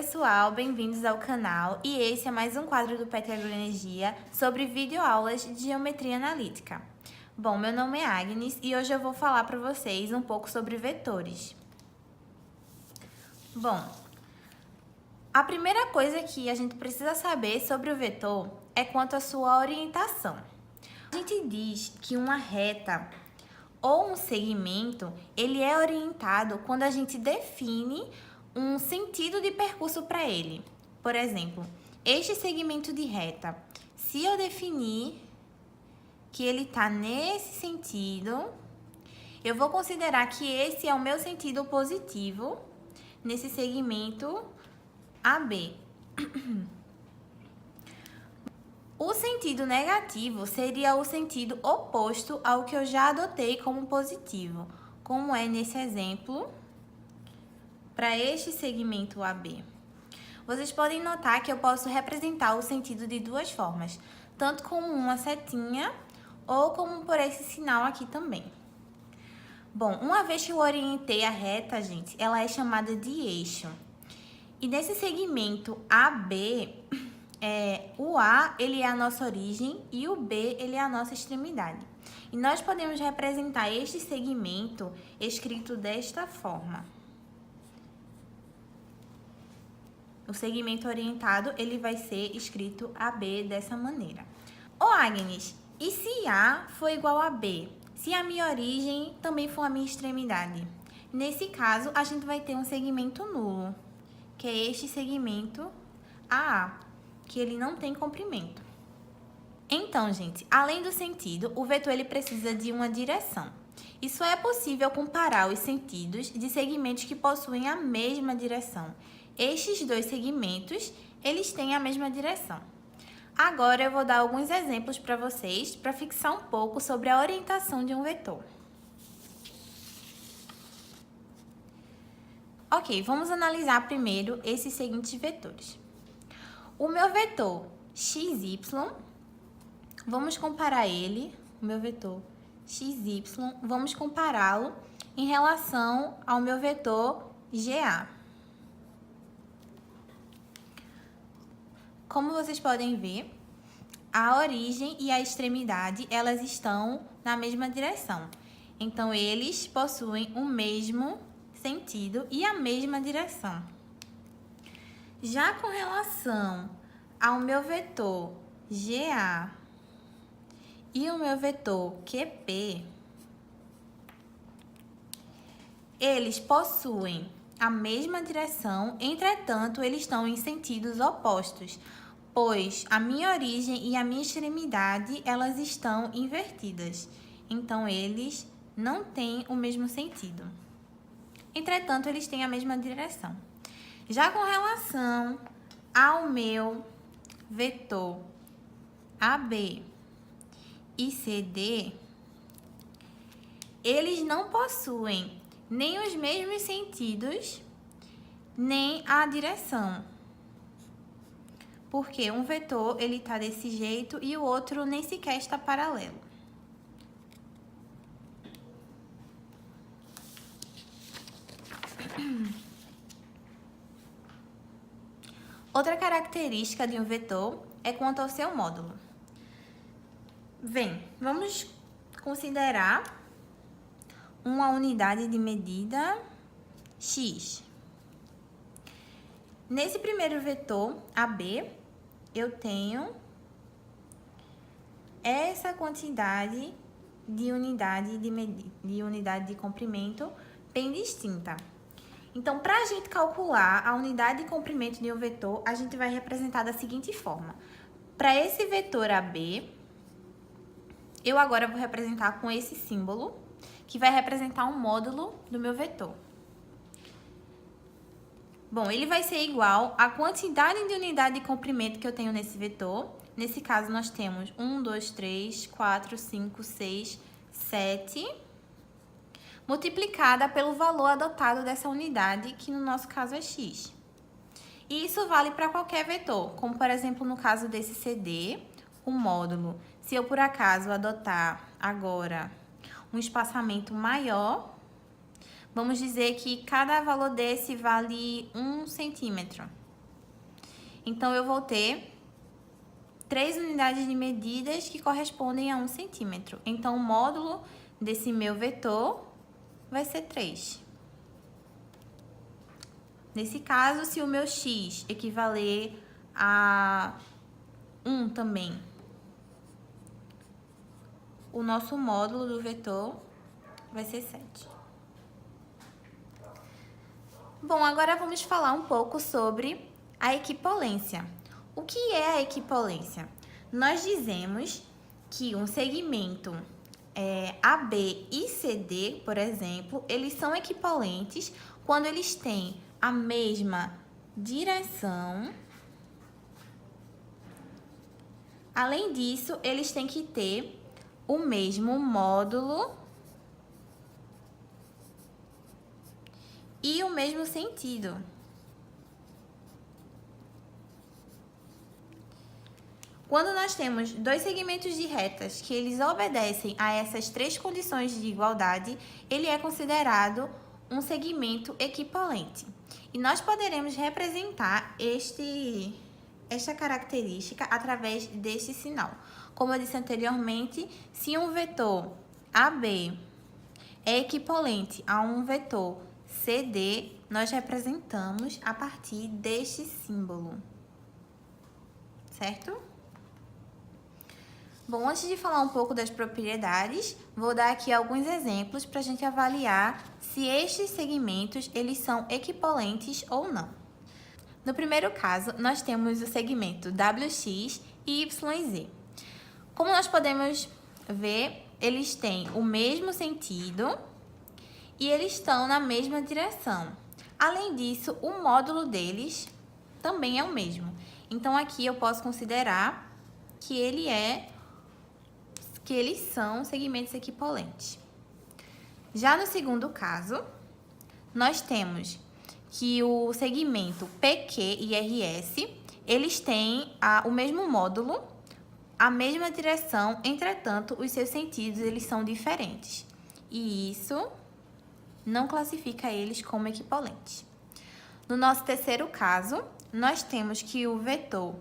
pessoal, bem-vindos ao canal e esse é mais um quadro do PET Agroenergia sobre videoaulas de geometria analítica. Bom, meu nome é Agnes e hoje eu vou falar para vocês um pouco sobre vetores. Bom, a primeira coisa que a gente precisa saber sobre o vetor é quanto à sua orientação. A gente diz que uma reta ou um segmento, ele é orientado quando a gente define um sentido de percurso para ele. Por exemplo, este segmento de reta, se eu definir que ele está nesse sentido, eu vou considerar que esse é o meu sentido positivo nesse segmento AB. O sentido negativo seria o sentido oposto ao que eu já adotei como positivo, como é nesse exemplo para este segmento AB. Vocês podem notar que eu posso representar o sentido de duas formas, tanto como uma setinha ou como por esse sinal aqui também. Bom, uma vez que eu orientei a reta, gente, ela é chamada de eixo. E nesse segmento AB, o A ele é a nossa origem e o B ele é a nossa extremidade. E nós podemos representar este segmento escrito desta forma. O segmento orientado ele vai ser escrito AB dessa maneira. Ô Agnes, e se A for igual a B? Se a minha origem também for a minha extremidade? Nesse caso, a gente vai ter um segmento nulo, que é este segmento AA, que ele não tem comprimento. Então, gente, além do sentido, o vetor ele precisa de uma direção. E só é possível comparar os sentidos de segmentos que possuem a mesma direção. Estes dois segmentos, eles têm a mesma direção. Agora eu vou dar alguns exemplos para vocês, para fixar um pouco sobre a orientação de um vetor. Ok, vamos analisar primeiro esses seguintes vetores. O meu vetor XY, vamos comparar ele, o meu vetor XY, vamos compará-lo em relação ao meu vetor GA. Como vocês podem ver, a origem e a extremidade, elas estão na mesma direção. Então, eles possuem o mesmo sentido e a mesma direção. Já com relação ao meu vetor GA e o meu vetor QP, eles possuem a mesma direção, entretanto, eles estão em sentidos opostos, pois a minha origem e a minha extremidade, elas estão invertidas. Então, eles não têm o mesmo sentido. Entretanto, eles têm a mesma direção. Já com relação ao meu vetor AB e CD, eles não possuem nem os mesmos sentidos, nem a direção. Porque um vetor, ele está desse jeito e o outro nem sequer está paralelo. Outra característica de um vetor é quanto ao seu módulo. Vamos considerar uma unidade de medida x. Nesse primeiro vetor, AB, eu tenho essa quantidade de unidade de medida, de unidade de comprimento bem distinta. Então, para a gente calcular a unidade de comprimento de um vetor, a gente vai representar da seguinte forma. Para esse vetor AB, eu agora vou representar com esse símbolo, que vai representar um módulo do meu vetor. Bom, ele vai ser igual à quantidade de unidade de comprimento que eu tenho nesse vetor. Nesse caso, nós temos 1, 2, 3, 4, 5, 6, 7, multiplicada pelo valor adotado dessa unidade, que no nosso caso é x. E isso vale para qualquer vetor, como por exemplo no caso desse CD, o módulo. Se eu por acaso adotar agora um espaçamento maior, vamos dizer que cada valor desse vale 1 centímetro. Então, eu vou ter 3 unidades de medidas que correspondem a 1 centímetro. Então, o módulo desse meu vetor vai ser 3. Nesse caso, se o meu x equivaler a 1 também, o nosso módulo do vetor vai ser 7. Bom, agora vamos falar um pouco sobre a equipolência. O que é a equipolência? Nós dizemos que um segmento AB e CD, por exemplo, eles são equipolentes quando eles têm a mesma direção. Além disso, eles têm que ter o mesmo módulo e o mesmo sentido. Quando nós temos 2 segmentos de retas que eles obedecem a essas 3 condições de igualdade, ele é considerado um segmento equipolente. E nós poderemos representar esta característica através deste sinal. Como eu disse anteriormente, se um vetor AB é equipolente a um vetor CD, nós representamos a partir deste símbolo, certo? Bom, antes de falar um pouco das propriedades, vou dar aqui alguns exemplos para a gente avaliar se estes segmentos eles são equipolentes ou não. No primeiro caso, nós temos o segmento WX e YZ. Como nós podemos ver, eles têm o mesmo sentido e eles estão na mesma direção. Além disso, o módulo deles também é o mesmo. Então, aqui eu posso considerar que eles são segmentos equipolentes. Já no segundo caso, nós temos que o segmento PQ e RS, eles têm o mesmo módulo, a mesma direção, entretanto, os seus sentidos eles são diferentes. E isso não classifica eles como equipolentes. No nosso terceiro caso, nós temos que o vetor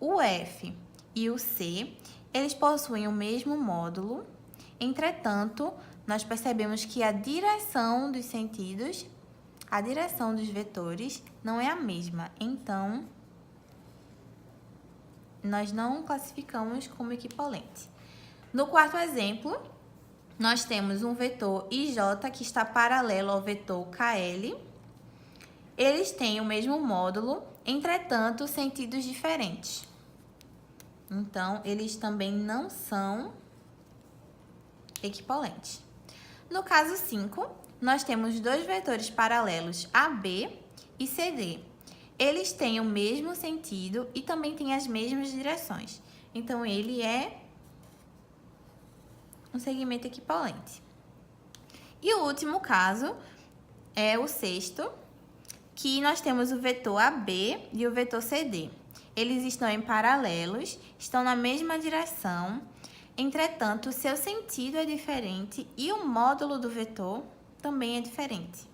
UF e o C, eles possuem o mesmo módulo, entretanto, nós percebemos que a direção dos sentidos, a direção dos vetores, não é a mesma. Então, nós não classificamos como equipolente. No quarto exemplo, nós temos um vetor IJ que está paralelo ao vetor KL. Eles têm o mesmo módulo, entretanto, sentidos diferentes. Então, eles também não são equipolentes. No caso 5, nós temos 2 vetores paralelos AB e CD. Eles têm o mesmo sentido e também têm as mesmas direções. Então, ele é um segmento equipolente. E o último caso é o sexto, que nós temos o vetor AB e o vetor CD. Eles estão em paralelos, estão na mesma direção, entretanto, o seu sentido é diferente e o módulo do vetor também é diferente.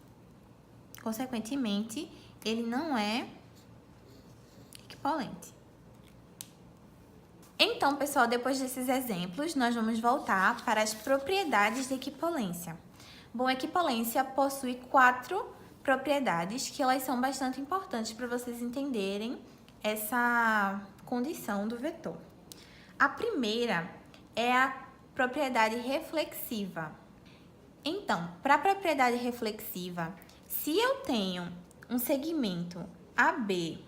Consequentemente, ele não é equipolente. Então, pessoal, depois desses exemplos, nós vamos voltar para as propriedades de equipolência. Bom, a equipolência possui 4 propriedades que elas são bastante importantes para vocês entenderem essa condição do vetor. A primeira é a propriedade reflexiva. Então, para a propriedade reflexiva, se eu tenho um segmento AB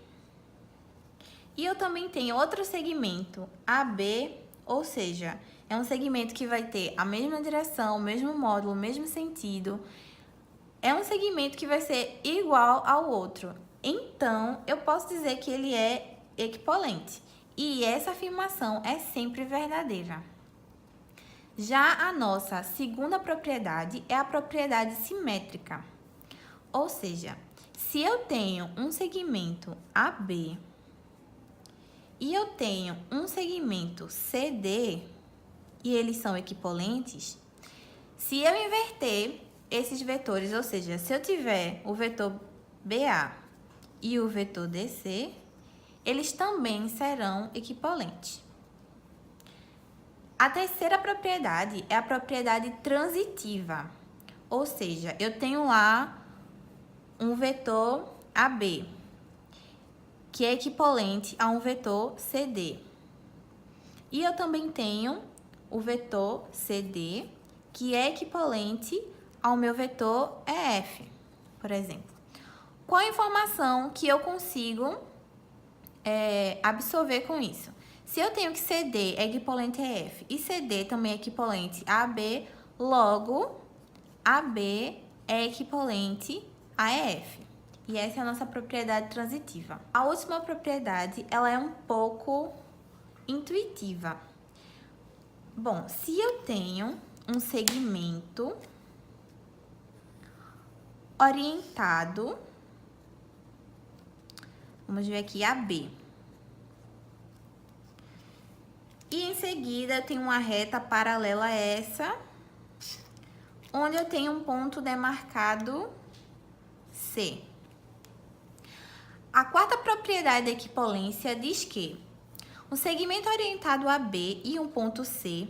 e eu também tenho outro segmento AB, ou seja, é um segmento que vai ter a mesma direção, o mesmo módulo, o mesmo sentido, é um segmento que vai ser igual ao outro. Então, eu posso dizer que ele é equipolente. E essa afirmação é sempre verdadeira. Já a nossa segunda propriedade é a propriedade simétrica. Ou seja, se eu tenho um segmento AB e eu tenho um segmento CD e eles são equipolentes, se eu inverter esses vetores, ou seja, se eu tiver o vetor BA e o vetor DC, eles também serão equivalentes. A terceira propriedade é a propriedade transitiva, ou seja, eu tenho lá um vetor AB, que é equivalente a um vetor CD. E eu também tenho o vetor CD, que é equivalente ao meu vetor EF, por exemplo. Qual a informação que eu consigo absorver com isso? Se eu tenho que CD é equivalente a EF e CD também é equivalente a AB, logo AB é equivalente a EF. E essa é a nossa propriedade transitiva. A última propriedade, ela é um pouco intuitiva. Bom, se eu tenho um segmento orientado, vamos ver aqui, AB. E em seguida, eu tenho uma reta paralela a essa, onde eu tenho um ponto demarcado C. A quarta propriedade da equipolência diz que um segmento orientado a B e um ponto C,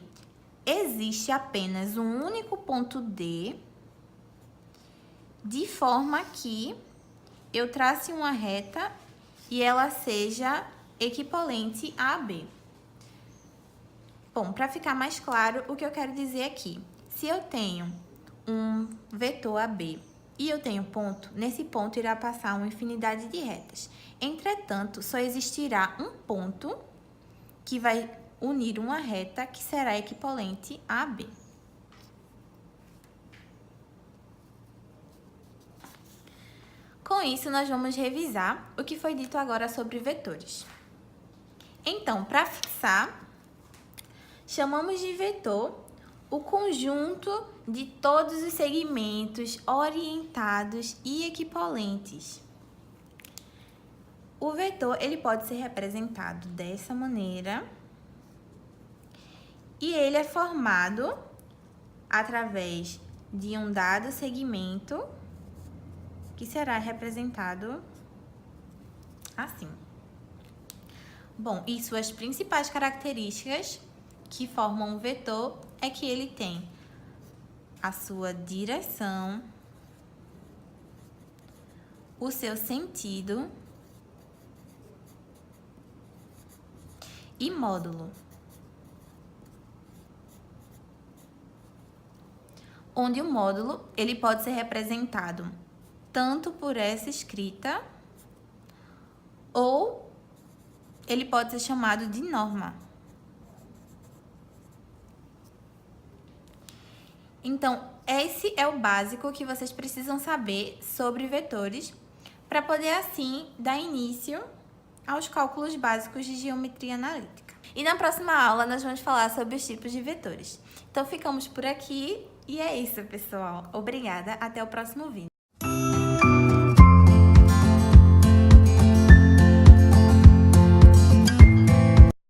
existe apenas um único ponto D, de forma que eu trace uma reta e ela seja equivalente a AB. Bom, para ficar mais claro, o que eu quero dizer aqui, se eu tenho um vetor AB e eu tenho ponto, nesse ponto irá passar uma infinidade de retas. Entretanto, só existirá um ponto que vai unir uma reta que será equivalente a AB. Com isso, nós vamos revisar o que foi dito agora sobre vetores. Então, para fixar, chamamos de vetor o conjunto de todos os segmentos orientados e equivalentes. O vetor, ele pode ser representado dessa maneira e ele é formado através de um dado segmento que será representado assim. Bom, e suas principais características que formam um vetor é que ele tem a sua direção, o seu sentido e módulo, onde o módulo ele pode ser representado tanto por essa escrita ou ele pode ser chamado de norma. Então, esse é o básico que vocês precisam saber sobre vetores para poder, assim, dar início aos cálculos básicos de geometria analítica. E na próxima aula, nós vamos falar sobre os tipos de vetores. Então, ficamos por aqui e é isso, pessoal. Obrigada, até o próximo vídeo.